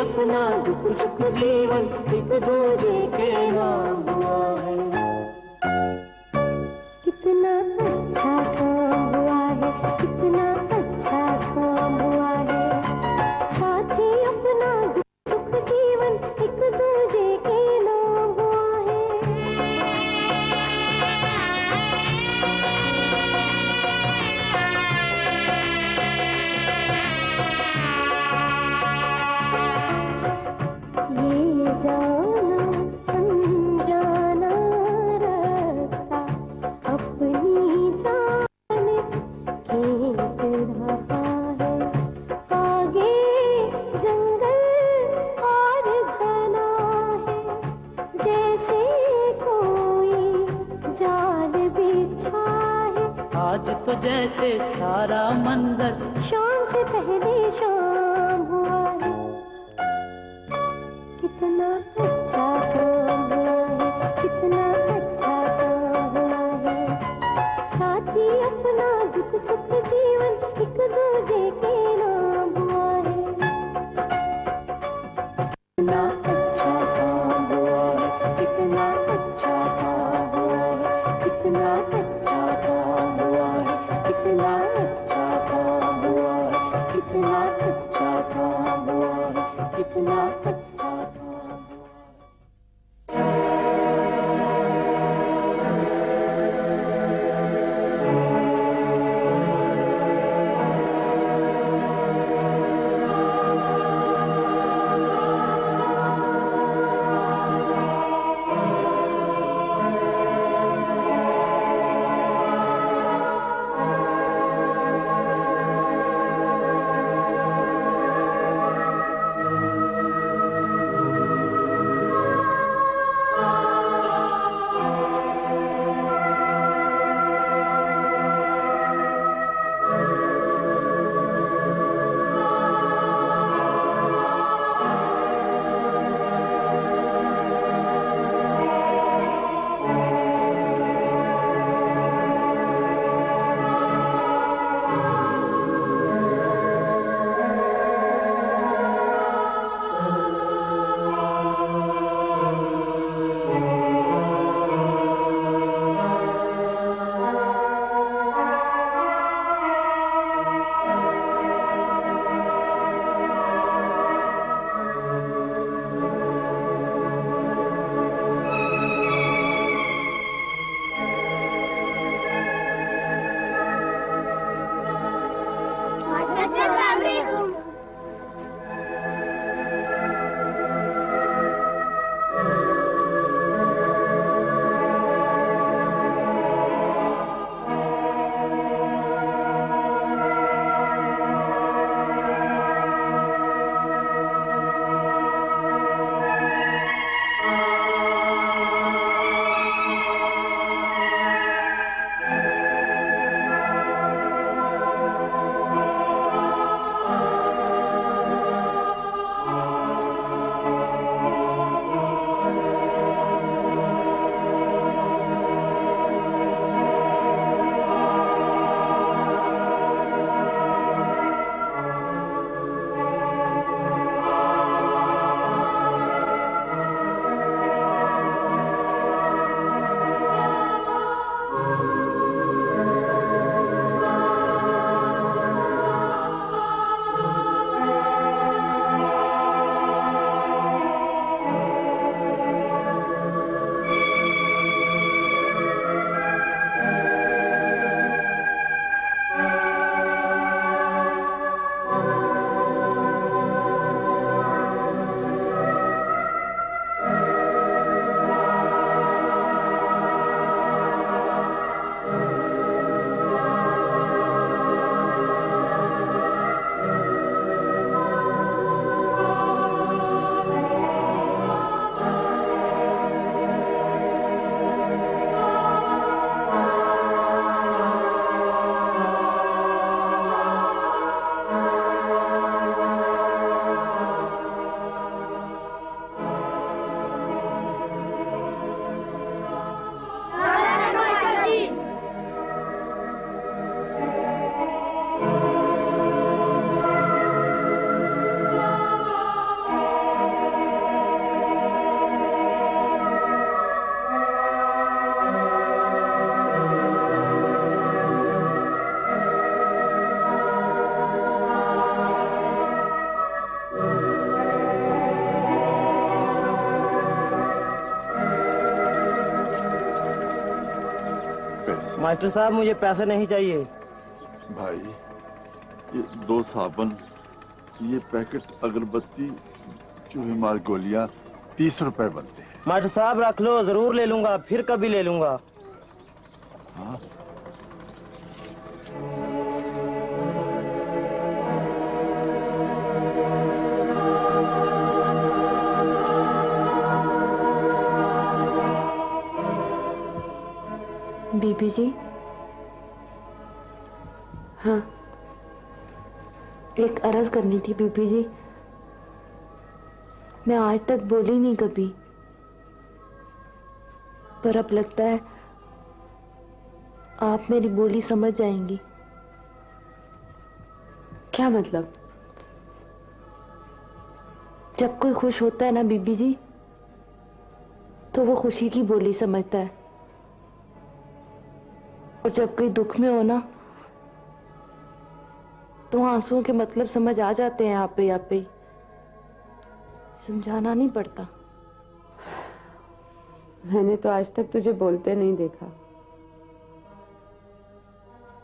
अपना दुख सुख जीवन एक दूजे के नाम हुआ है। कितना अच्छा काम हुआ है, कितना अच्छा काम हुआ है। साथी अपना दुख सुख जीवन एक दूजे के नाम हुआ है। ये जाना अनजाना रास्ता अपनी जान खींच रहा है। आगे जंगल और घना है, जैसे कोई जाल बिछा है। आज तो जैसे सारा मंजर शाम से पहले शाम हुआ है। कितना अच्छा काम हुआ है, कितना अच्छा काम हुआ है। साथी अपना दुख सुख जीवन एक दूजे के नाम हुआ है। कितना अच्छा काम हुआ है, कितना अच्छा काम हुआ है, कितना अच्छा काम हुआ है, कितना अच्छा काम हुआ है, कितना अच्छा काम हुआ है, कितना अच्छा काम हुआ है। मास्टर साहब मुझे पैसे नहीं चाहिए। भाई ये 2 साबुन, ये पैकेट अगरबत्ती, चूहे मार गोलियां 30 रुपए बनते हैं। मास्टर साहब रख लो, जरूर ले लूंगा, फिर कभी ले लूंगा। हाँ बीबी जी। हाँ, एक अर्ज करनी थी बीबी जी। मैं आज तक बोली नहीं कभी, पर अब लगता है आप मेरी बोली समझ जाएंगी। क्या मतलब? जब कोई खुश होता है ना बीबी जी, तो वो खुशी की बोली समझता है, और जब कोई दुख में हो ना, तो आंसुओं के मतलब समझ आ जाते हैं आप ही। समझाना नहीं पड़ता। मैंने तो आज तक तुझे बोलते नहीं देखा।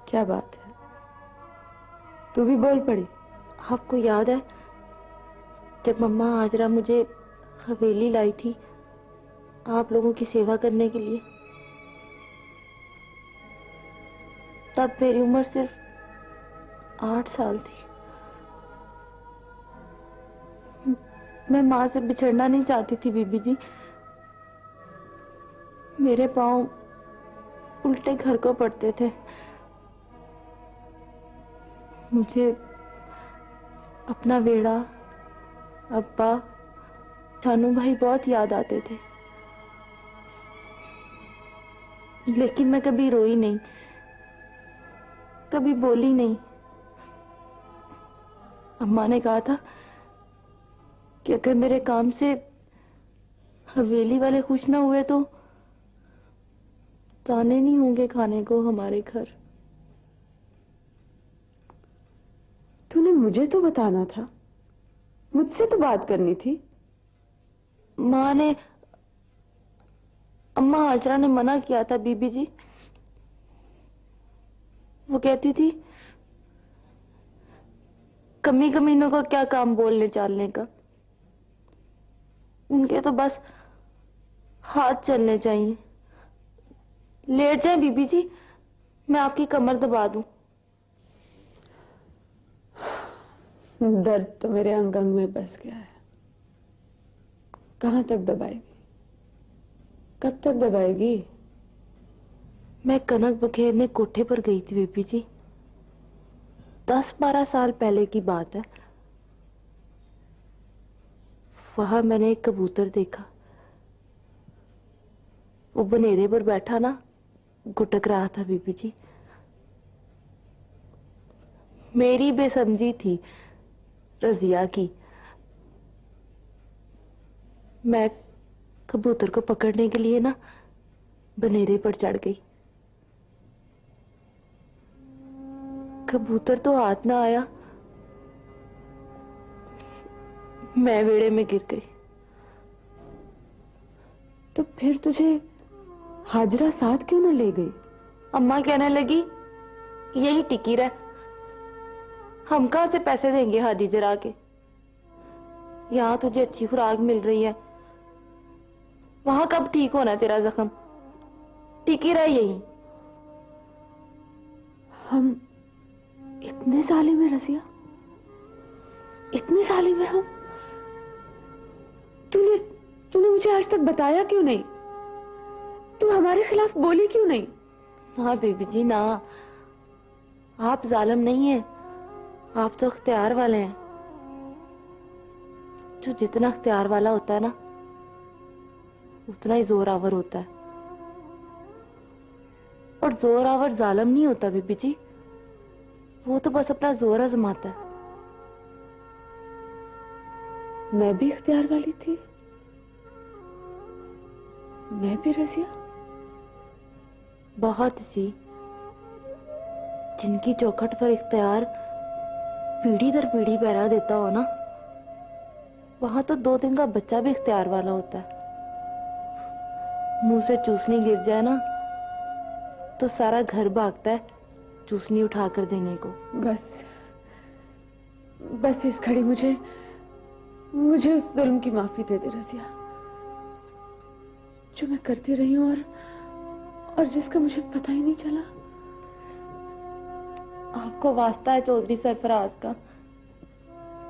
क्या बात है, तू भी बोल पड़ी? आपको याद है जब मम्मा हाजरा मुझे हवेली लाई थी आप लोगों की सेवा करने के लिए? तब मेरी उम्र सिर्फ 8 साल थी। मैं माँ से बिछड़ना नहीं चाहती थी बीबी जी। मेरे पाँव उल्टे घर को पड़ते थे। मुझे अपना वेड़ा, अब्बा, जानू भाई बहुत याद आते थे, लेकिन मैं कभी रोई नहीं, कभी बोली नहीं। अम्मा ने कहा था कि अगर मेरे काम से हवेली वाले खुश ना हुए तो ताने नहीं होंगे खाने को हमारे घर। तूने मुझे तो बताना था, मुझसे तो बात करनी थी। माँ ने, अम्मा हाजरा ने मना किया था बीबी जी। वो कहती थी कमी कमीनों का क्या काम बोलने चालने का, उनके तो बस हाथ चलने चाहिए। लेट जाए बीबी जी, मैं आपकी कमर दबा दूं। दर्द तो मेरे अंग अंग में बस गया है। कहां तक दबाएगी? कब तक दबाएगी? मैं कनक बखेरने कोठे पर गई थी बीबी जी, 10-12 साल पहले की बात है। वहां मैंने एक कबूतर देखा। वो बनेरे पर बैठा ना गुटक रहा था बीबी जी। मेरी बेसमझी थी रजिया की। मैं कबूतर को पकड़ने के लिए ना बनेरे पर चढ़ गई। कबूतर तो हाथ ना आया, मैं वेड़े में गिर गई। तो फिर तुझे हाजरा साथ क्यों न ले गई? अम्मा कहने लगी यही टिकी रह, हम कहां से पैसे देंगे हाजी जरा के। यहां तुझे अच्छी खुराक मिल रही है, वहां कब ठीक होना तेरा जख्म, टिकी रह यही। हम इतने साली में रसिया, इतनी साली में हम? तूने मुझे आज तक बताया क्यों नहीं? तू हमारे खिलाफ बोली क्यों नहीं? हाँ बेबी जी ना, आप जालिम नहीं है, आप तो अख्तियार वाले हैं। जो जितना अख्तियार वाला होता है ना, उतना ही जोरावर होता है। और जोरावर जालिम नहीं होता बीबी जी, वो तो बस अपना जोर आजमाता है। मैं भी इख्तियार वाली थी, मैं भी रसिया। बहुत सी जिनकी चौखट पर इख्तियार पीढ़ी दर पीढ़ी पहरा देता हो ना, वहां तो 2 दिन का बच्चा भी इख्तियार वाला होता है। मुंह से चूसनी गिर जाए ना, तो सारा घर भागता है चूसनी उठाकर देने को। बस बस इस घड़ी मुझे उस जुल्म की माफी दे दे रजिया, जो मैं करती रही हूं और जिसका मुझे पता ही नहीं चला। आपको वास्ता है चौधरी सरफराज का,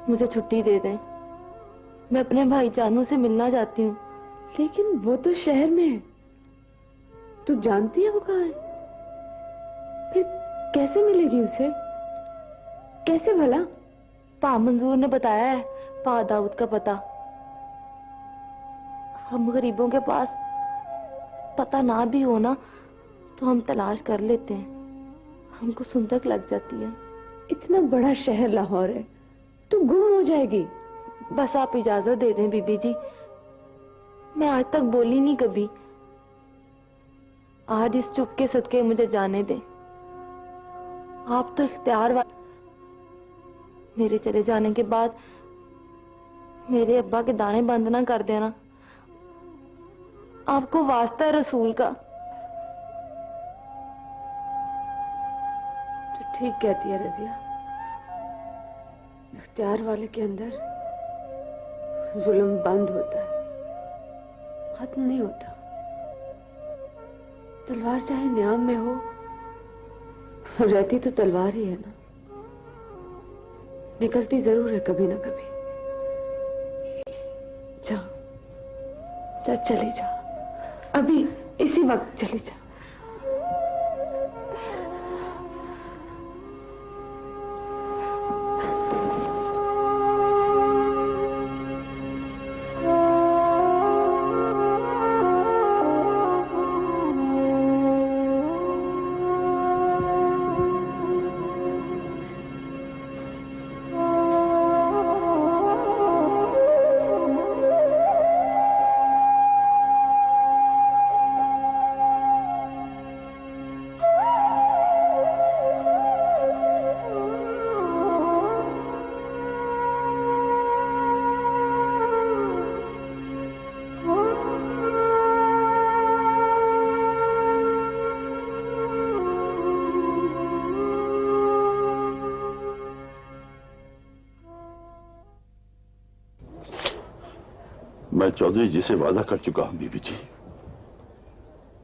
मुझे छुट्टी दे दें। मैं अपने भाईजानों से मिलना चाहती हूँ। लेकिन वो तो शहर में है, तू जानती है वो कहाँ है? फिर कैसे मिलेगी उसे? कैसे भला? पा मंजूर ने बताया है पा दाऊद का पता। हम गरीबों के पास पता ना भी हो ना तो हम तलाश कर लेते हैं, हमको सुंदक लग जाती है। इतना बड़ा शहर लाहौर है, तू गुम हो जाएगी। बस आप इजाजत दे दें बीबी जी, मैं आज तक बोली नहीं कभी। आज इस चुप के सदके मुझे जाने दें। आप तो इख्तियार वाले। मेरे चले जाने के बाद मेरे अब्बा के दाने बंद ना कर देना। आपको वास्ता है रसूल का। तू ठीक कहती है रजिया, इख्तियार वाले के अंदर जुल्म बंद होता है, खत्म नहीं होता। तलवार चाहे न्याम में हो, रहती तो तलवार ही है ना, निकलती जरूर है कभी ना कभी। जा जा, चली जा, अभी इसी वक्त चली जा। मैं चौधरी जी से वादा कर चुका हूं बीबी जी,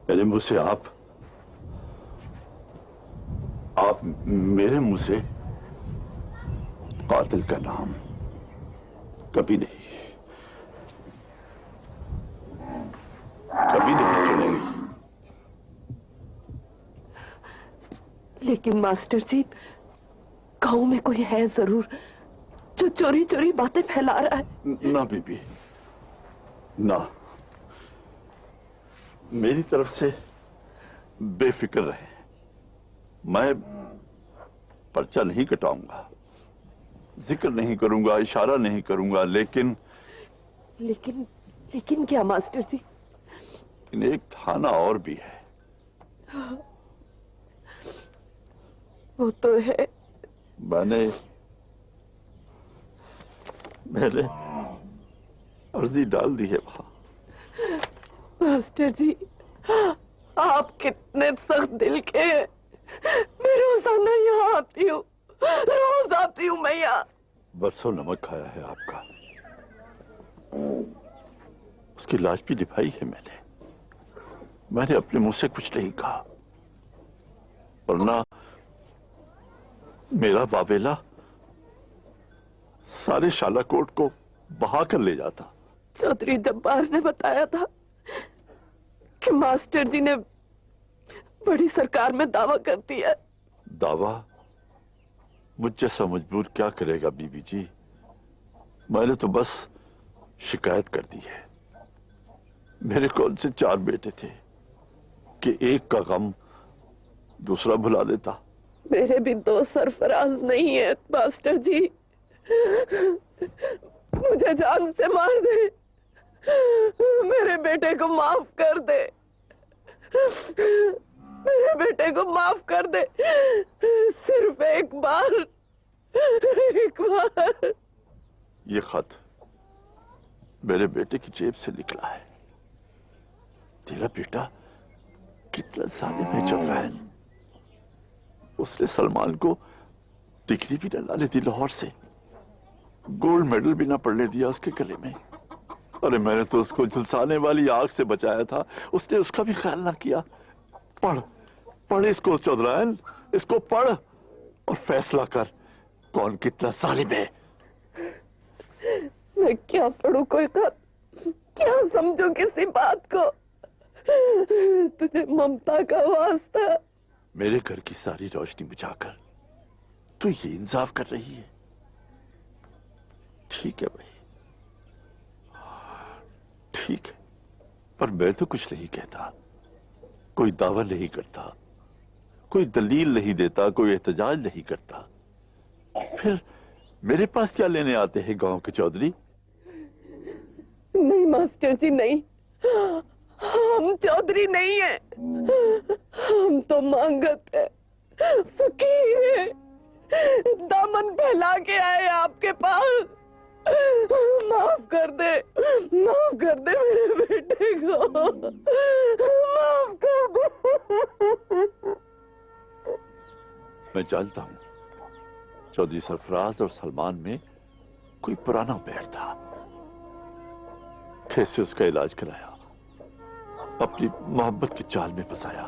मेरे मुंह से आप मेरे मुंह से कातिल का नाम कभी नहीं सुनेंगी। लेकिन मास्टर जी, गांव में कोई है जरूर जो चोरी चोरी बातें फैला रहा है। ना बीबी ना, मेरी तरफ से बेफिक्र रहे, मैं पर्चा नहीं कटाऊंगा, जिक्र नहीं करूंगा, इशारा नहीं करूंगा, लेकिन क्या मास्टर जी? एक थाना और भी है। वो तो है। मैंने अर्जी डाल दी है वहां। मास्टर जी, आप कितने सख्त दिल के हैं। मैं रोजाना यहाँ आती हूँ, रोज आती हूँ मैं यहाँ। बरसों नमक खाया है आपका, उसकी लाज भी निभाई है मैंने अपने मुंह से कुछ नहीं कहा, वरना मेरा बाबेला सारे शालाकोट को बहा कर ले जाता। चौधरी जब्बार ने बताया था कि मास्टर जी ने बड़ी सरकार में दावा कर दिया। दावा? मुझ जैसा मजबूर क्या करेगा बीबी जी, मैंने तो बस शिकायत कर दी है। मेरे कौन से 4 बेटे थे कि एक का गम दूसरा भुला देता। मेरे भी 2 सरफराज नहीं है मास्टर जी, मुझे जान से मार दे, मेरे बेटे को माफ कर दे, मेरे बेटे को माफ कर दे, सिर्फ एक बार। ये खत मेरे बेटे की जेब से निकला है। तेरा बेटा कितना जालिम है चौधरायन। उसने सलमान को डिग्री भी न लाने दी लाहौर से, गोल्ड मेडल भी ना पड़ने दिया उसके गले में। अरे मैंने तो उसको झुलसाने वाली आग से बचाया था, उसने उसका भी ख्याल ना किया। पढ़ पढ़ इसको चौधरायन, इसको पढ़ और फैसला कर कौन कितना जालिम है। मैं क्या पढ़ूं कोई खत, क्या समझूं किसी बात को? तुझे ममता का वास्ता। मेरे घर की सारी रोशनी बुझाकर तू ये इंसाफ कर रही है? ठीक है भाई, ठीक है, पर मैं तो कुछ नहीं कहता, कोई दावा नहीं करता, कोई दलील नहीं देता, कोई एहतजाज नहीं करता। फिर मेरे पास क्या लेने आते हैं गांव के चौधरी? नहीं मास्टर जी नहीं, हम चौधरी नहीं है, हम तो मांगत है, फकीर है, दामन फैला के आए आपके पास। माफ कर दे मेरे बेटे को, माफ कर दे। मैं जानता हूं चौधरी सरफराज और सलमान में कोई पुराना बैर था। कैसे उसका इलाज कराया, अपनी मोहब्बत की चाल में फंसाया,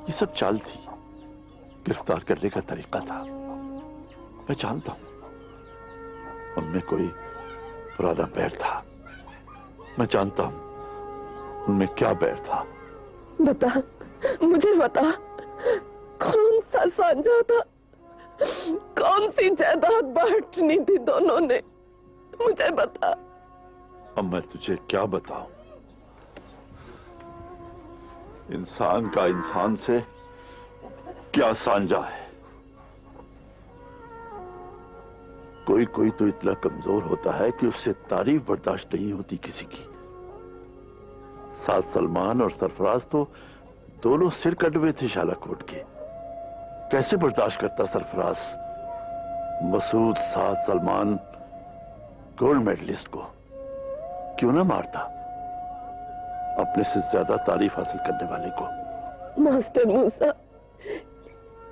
ये सब चाल थी, गिरफ्तार करने का तरीका था। मैं जानता हूं उनमें कोई पुराना बैर था, मैं जानता हूं उनमें क्या बैर था। बता, मुझे बता, कौन सा साझा था, कौन सी जायदाद बांटनी थी दोनों ने, मुझे बता। अब मैं तुझे क्या बताऊं? इंसान का इंसान से क्या साझा है? कोई कोई तो इतना कमजोर होता है कि उससे तारीफ बर्दाश्त नहीं होती किसी की। साथ सलमान और सरफराज तो दोनों सिर कट हुए थे शालाकोट के। कैसे बर्दाश्त करता सरफराज मसूद साथ सलमान गोल्ड मेडलिस्ट को? क्यों ना मारता अपने से ज्यादा तारीफ हासिल करने वाले को? मास्टर मूसा,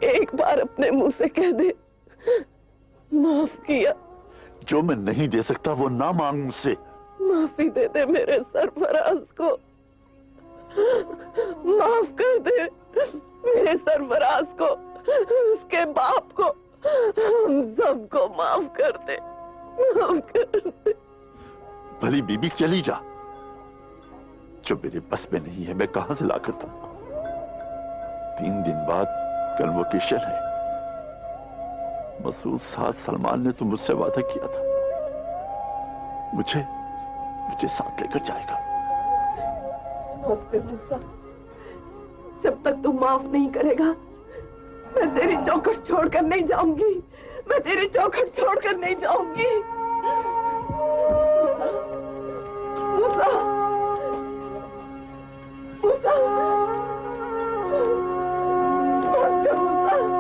एक बार अपने मुंह से कह दे माफ किया। जो मैं नहीं दे सकता वो ना मांग मुझसे। माफी दे दे मेरे सरफराज को, माफ कर दे मेरे सरफराज को, उसके बाप को, हम सबको माफ कर दे, माफ कर दे। भली बीबी चली जा, जो मेरे बस में नहीं है मैं कहां से लाकर दूं? 3 दिन बाद कन्वोकेशन है। मसूद साथ सलमान ने तो मुझसे वादा किया था मुझे साथ लेकर जाएगा। मास्टर मूसा, जब तक तू माफ नहीं करेगा मैं तेरी चौखट छोड़कर नहीं जाऊंगी, मैं तेरी चौखट छोड़कर नहीं जाऊंगी। मूसा, मूसा, मास्टर मूसा, मूसा,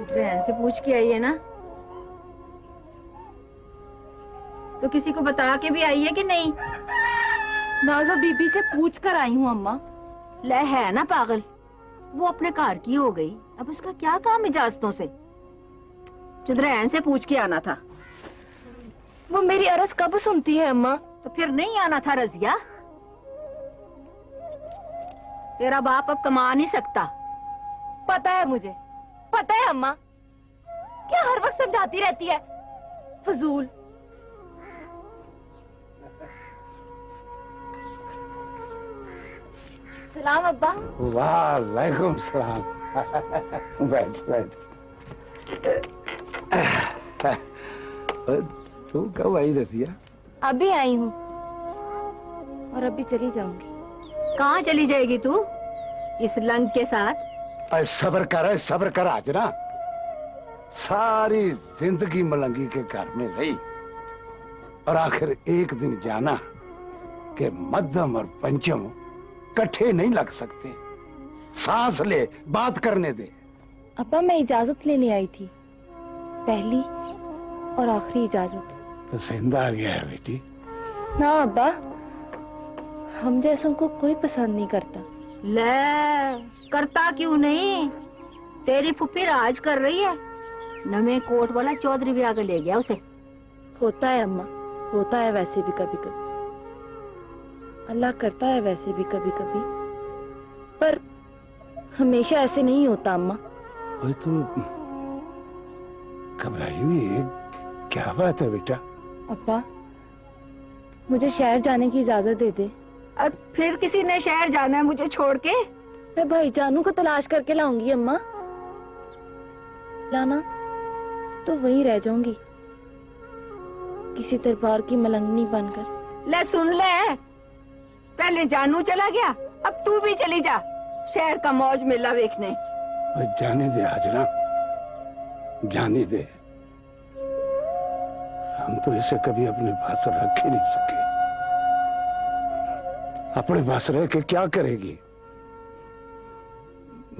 बहन से पूछ के आई है ना? तो किसी को बता के भी आई है कि नहीं? नाज़ो बीबी से पूछ कर आई हूँ अम्मा। ले है ना पागल, वो अपने घर की हो गई, अब उसका क्या काम इजाजतों से? चुदरैन से पूछ के आना था। वो मेरी अरज कब सुनती है अम्मा? तो फिर नहीं आना था रजिया। तेरा बाप अब कमा नहीं सकता। पता है मुझे, पता है अम्मा, क्या हर वक्त समझाती रहती है, फजूल। सलाम अब्बा। वालेकुम सलाम। बैठ बैठ। तू कब आई रसिया? अभी आई हूँ और अभी चली जाऊंगी। कहाँ चली जाएगी तू इस लंग के साथ? अरे सब्र कर आज ना। सारी जिंदगी मलंगी के घर में रही और आखिर एक दिन जाना कि मध्यम और पंचम इकट्ठे नहीं लग सकते। सांस ले, बात करने दे। अब्बा मैं इजाजत लेने आई थी, पहली और आखिरी इजाजत। पसंद आ गया है बेटी? ना अब्बा, हम जैसों को कोई पसंद नहीं करता। ले, करता क्यों नहीं? तेरी फुफी राज कर रही है। नवे कोट वाला चौधरी भी आगे ले गया उसे। होता है अम्मा, होता है वैसे भी कभी कभी। अल्लाह करता है वैसे भी कभी कभी, पर हमेशा ऐसे नहीं होता अम्मा। ओए तू घबराई हुई है, क्या बात है बेटा? अब्बा मुझे शहर जाने की इजाजत दे दे। अब फिर किसी ने शहर जाना है मुझे छोड़ के? मैं भाईजानू को तलाश करके लाऊंगी अम्मा। लाना तो वहीं रह जाऊंगी, किसी दरबार की मलंगनी बनकर। ले सुन ले, पहले जानू चला गया, अब तू भी चली जा शहर का मौज मेला देखने। जाने दे हाजरा, जाने दे। हम तो इसे कभी अपने पास रख ही नहीं सके। अपने पास रह के क्या करेगी?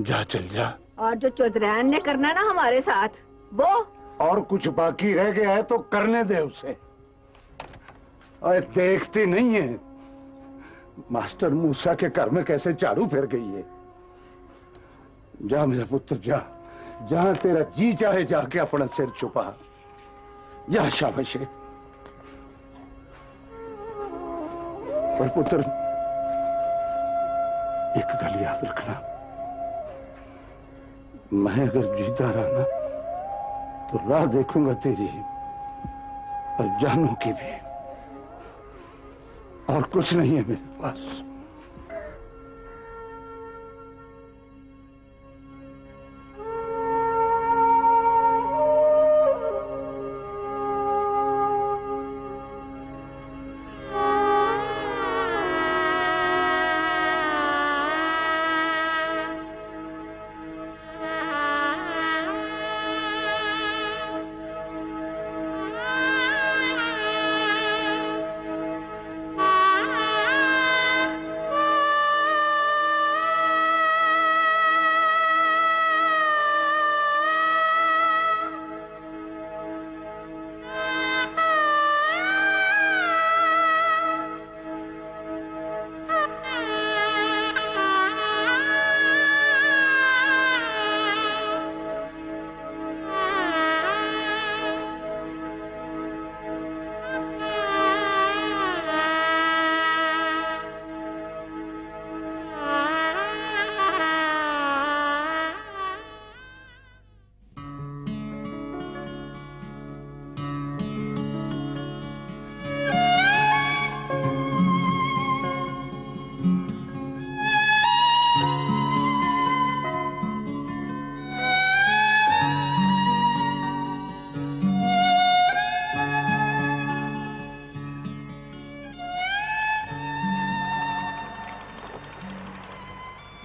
जा, चल जा। और जो चौधरान ने करना ना हमारे साथ, वो और कुछ बाकी रह गया है तो करने दे उसे। अरे देखती नहीं है मास्टर मूसा के घर में कैसे झाड़ू फिर गई है। जा मेरा पुत्र जा, जहां तेरा जी चाहे जाके अपना सिर छुपा। जा शाबाश। पर पुत्र एक गल याद रखना, मैं अगर जीता रहा ना तो राह देखूंगा तेरी और जानू की भी। और कुछ नहीं है मेरे पास।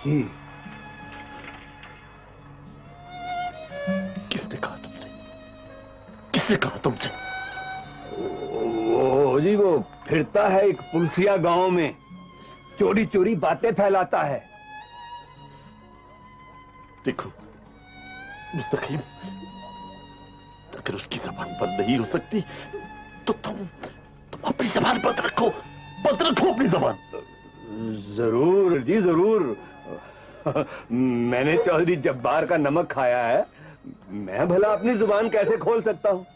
जी। किसने कहा तुमसे? किसने कहा तुमसे? वो जी वो फिरता है एक पुलसिया गांव में, चोरी चोरी बातें फैलाता है। देखो मुस्तकीम, अगर उसकी जबान बंद नहीं हो सकती तो तुम अपनी जबान बंद रखो अपनी जबान। जरूर जी जरूर। मैंने चौधरी जब्बार का नमक खाया है, मैं भला अपनी जुबान कैसे खोल सकता हूँ?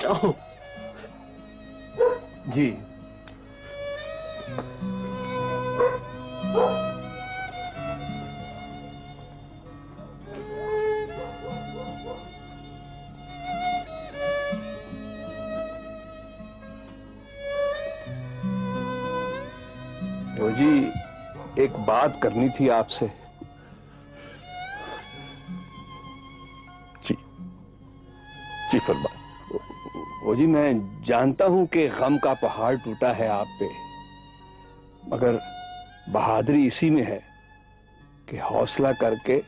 जाओ जी। तो जी एक बात करनी थी आपसे। जी फरमाए। वो जी मैं जानता हूं कि गम का पहाड़ टूटा है आप पे, मगर बहादुरी इसी में है कि हौसला करके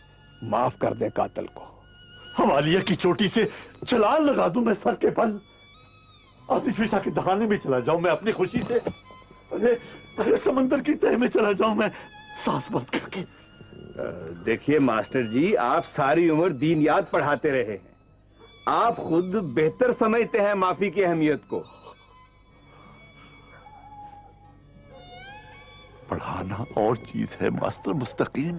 माफ कर दे कातिल को। हवालिया की चोटी से छलांग लगा दूं मैं सर के बल, आतिश फिशा के दहाने में चला जाऊं मैं अपनी खुशी से, अरे समंदर की तह में चला जाऊं मैं सांस बंद करके। देखिए मास्टर जी, आप सारी उम्र दीन याद पढ़ाते रहे हैं, आप खुद बेहतर समझते हैं माफी की अहमियत को। पढ़ाना और चीज है मास्टर मुस्तकीम,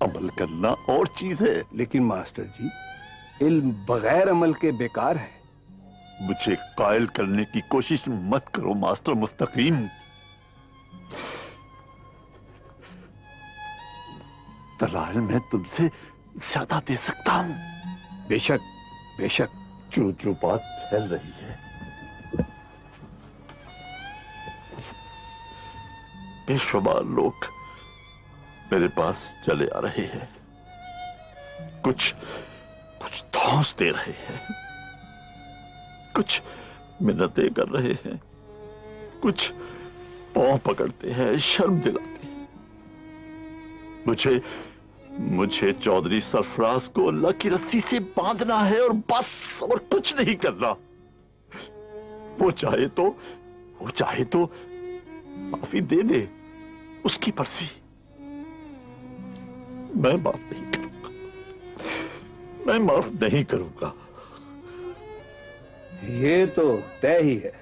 अमल करना और चीज है। लेकिन मास्टर जी, इल्म बगैर अमल के बेकार है। मुझे कायल करने की कोशिश मत करो मास्टर मुस्तकीम। दलाल मैं तुमसे ज्यादा दे सकता हूं। बेशक बेशक। जो बात फैल रही है, बेशुमार लोग मेरे पास चले आ रहे हैं, कुछ धौंस दे रहे हैं, कुछ मिन्नतें कर रहे हैं, कुछ पांव पकड़ते हैं, शर्म दिलाते हैं। मुझे चौधरी सरफराज को अल्लाह की रस्सी से बांधना है और बस, और कुछ नहीं करना। वो चाहे तो माफी दे दे, उसकी मर्जी। मैं माफ नहीं करूंगा, मैं माफ नहीं करूंगा। ये तो तय ही है।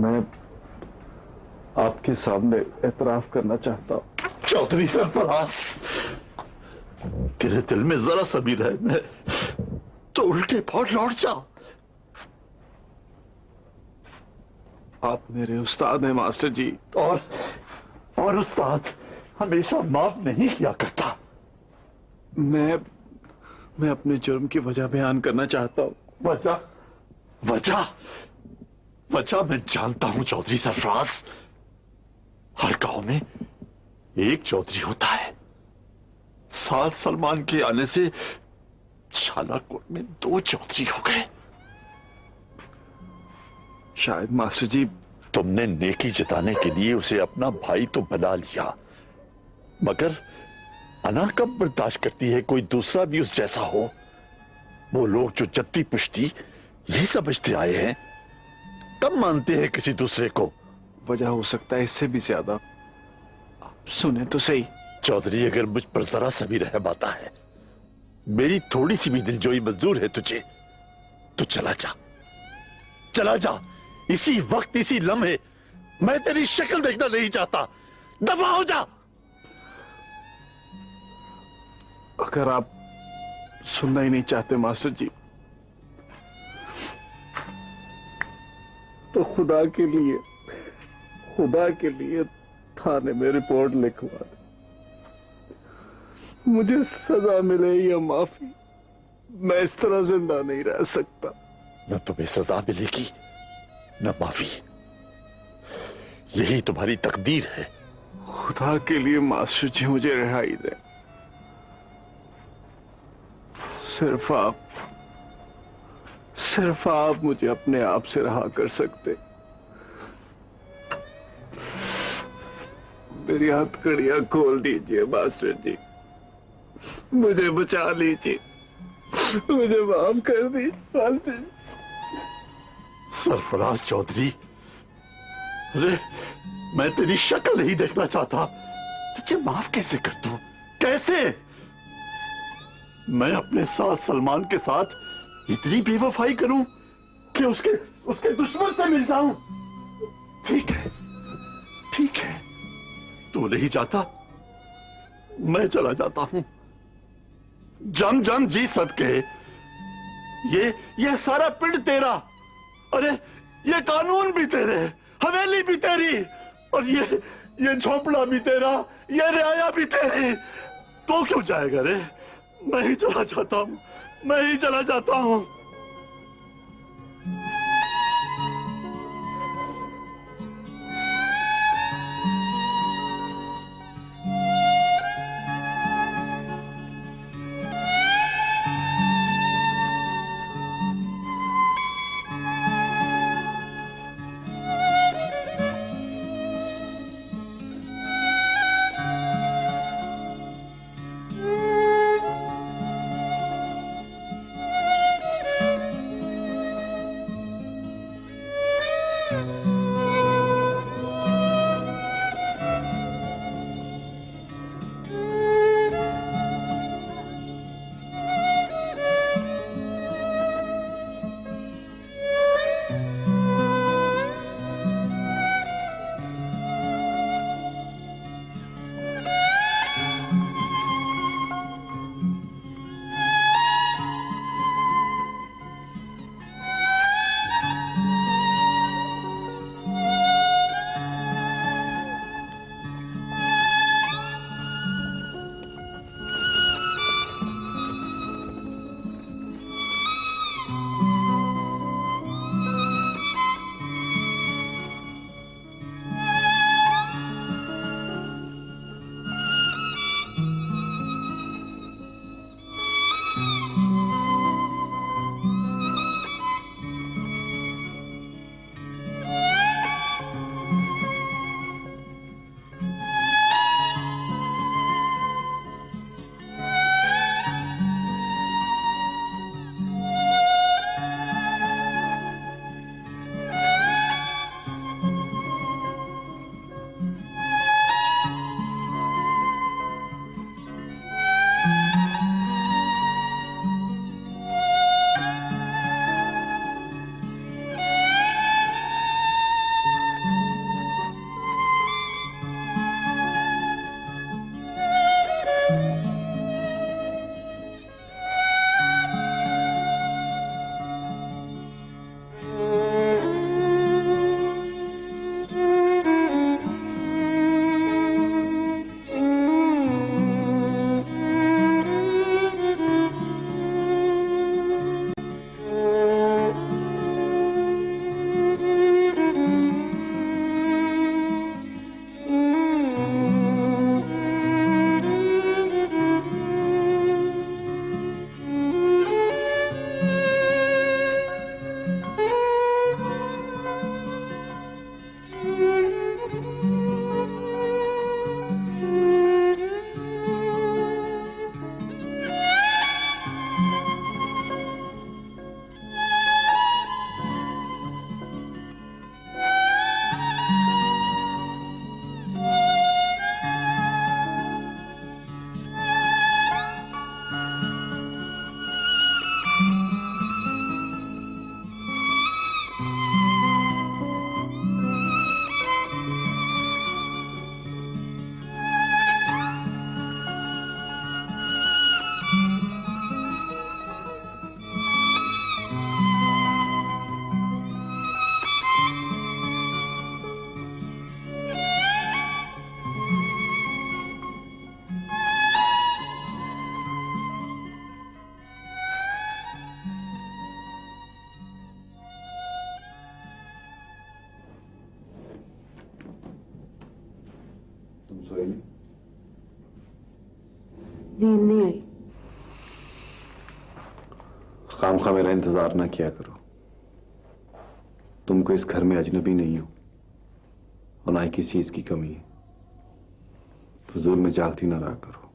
मैं आपके सामने एतराफ करना चाहता हूं। चौधरी सरफराज, तेरे दिल में जरा सा भी रहम है तो उल्टे पांव लौट जा। आप मेरे उस्ताद हैं मास्टर जी। और उस्ताद हमेशा माफ नहीं किया करता। मैं अपने जुर्म की वजह बयान करना चाहता हूं। वजह मैं जानता हूं चौधरी सरफराज। हर गांव में एक चौधरी होता है। साथ सलमान के आने से शालाकोट में 2 चौधरी हो गए। शायद मास्टर जी तुमने नेकी जताने के लिए उसे अपना भाई तो बना लिया, मगर अना कब बर्दाश्त करती है कोई दूसरा भी उस जैसा हो। वो लोग जो जद्दी पुश्ती यही समझते आए हैं, कब मानते हैं किसी दूसरे को। वजह हो सकता है इससे भी ज्यादा। आप सुने तो सही। चौधरी, अगर मुझ पर जरा सा भी रहम आता है, मेरी थोड़ी सी भी दिलजोई मंजूर है तुझे, तो चला जा इसी वक्त, इसी लम्हे। मैं तेरी शक्ल देखना नहीं चाहता। दफा हो जा। अगर आप सुनना ही नहीं चाहते मास्टर जी, तो खुदा के लिए थाने में रिपोर्ट लिखवा दे। मुझे सजा मिले या माफी, मैं इस तरह जिंदा नहीं रह सकता। न तुम्हें सजा मिलेगी न माफी, यही तुम्हारी तकदीर है। खुदा के लिए मास्टर जी मुझे रिहाई दे। सिर्फ आप मुझे अपने आप से रहा कर सकते। मेरी हथकड़ियां खोल दीजिए मास्टर जी, मुझे बचा लीजिए, मुझे माफ कर दीजिए मास्टर जी। सरफराज चौधरी, अरे मैं तेरी शक्ल नहीं देखना चाहता। तुझे माफ कैसे कर दूं? कैसे? मैं अपने साथ सलमान के साथ इतनी बेवफाई करूं कि उसके दुश्मन से मिल जाऊं? ठीक है, तू नहीं जाता, मैं चला जाता हूं। जम जी सदके, ये सारा पिंड तेरा, अरे ये कानून भी तेरे, हवेली भी तेरी, और ये झोपड़ा भी तेरा, ये रियाया भी तेरी। तो क्यों जाएगा रे? मैं ही चला जाता हूं। सोए नहीं? नींद नहीं आई। खामखा मेरा इंतजार ना किया करो। तुम कोई इस घर में अजनबी नहीं हो और ना ही किसी चीज की कमी है। फजूल में जागती ना रहा करो।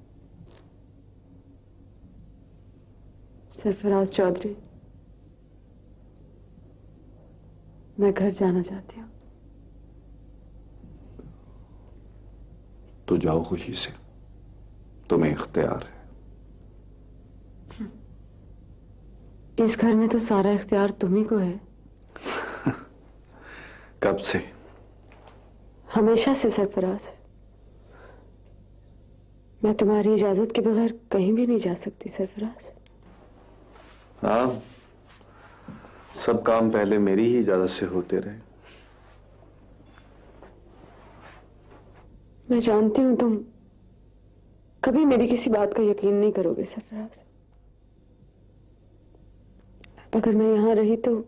सरफराज चौधरी, मैं घर जाना चाहती हूँ। तो जाओ खुशी से, तुम्हें इख्तियार है। इस घर में तो सारा इख्तियार तुम्ही को है। कब से? हमेशा से सरफराज। मैं तुम्हारी इजाजत के बगैर कहीं भी नहीं जा सकती सरफराज। हाँ, सब काम पहले मेरी ही इजाजत से होते रहे। मैं जानती हूं तुम कभी मेरी किसी बात का यकीन नहीं करोगे सरफराज। अगर मैं यहां रही तो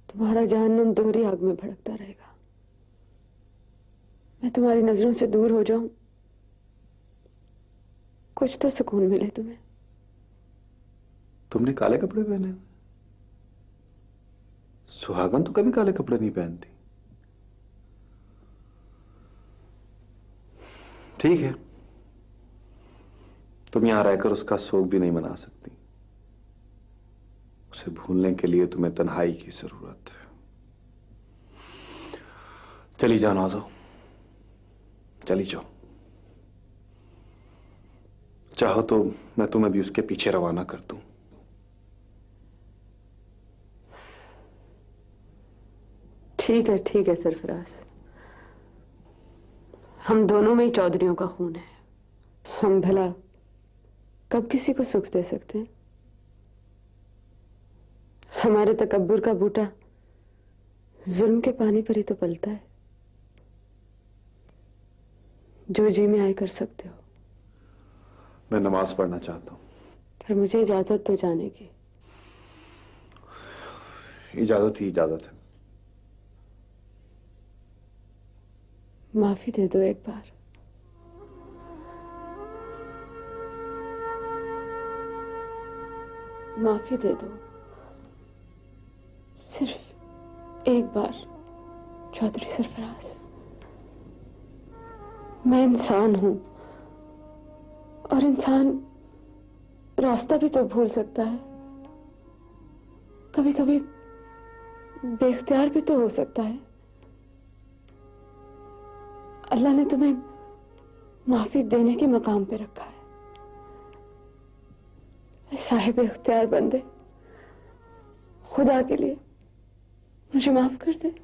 तुम्हारा जहन्नुम दोहरी आग में भड़कता रहेगा। मैं तुम्हारी नजरों से दूर हो जाऊं, कुछ तो सुकून मिले तुम्हें। तुमने काले कपड़े पहने? सुहागन तो कभी काले कपड़े नहीं पहनती। ठीक है, तुम यहां रहकर उसका शोक भी नहीं मना सकती। उसे भूलने के लिए तुम्हें तन्हाई की जरूरत है। चली जाओ नाज़ो, चली जाओ। चाहो तो मैं तुम्हें भी उसके पीछे रवाना कर दूं। ठीक है सरफराज। हम दोनों में ही चौधरियों का खून है। हम भला कब किसी को सुख दे सकते हैं? हमारे तकब्बुर का बूटा जुल्म के पानी पर ही तो पलता है। जो जी में आए कर सकते हो। मैं नमाज पढ़ना चाहता हूं। फिर मुझे इजाजत तो जाने की। इजाजत ही इजाजत है। माफी दे दो एक बार। माफी दे दो, सिर्फ एक बार चौधरी सरफराज। मैं इंसान हूं और इंसान रास्ता भी तो भूल सकता है। कभी कभी बेख्तियार भी तो हो सकता है। अल्लाह ने तुम्हें माफी देने के मकाम पे रखा है। साहिब इख्तियार बंदे, खुदा के लिए मुझे माफ कर दे।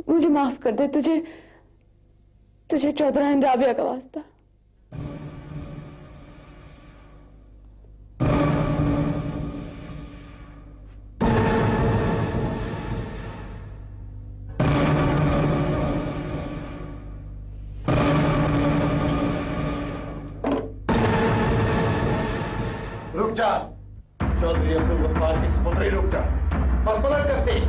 मुझे माफ कर दे। तुझे चौधराइन राबिया का वास्ता। रुक जा चौधरी अब्दुल गफ्फार की सपुत्री, रुक जा और पलट कर देख।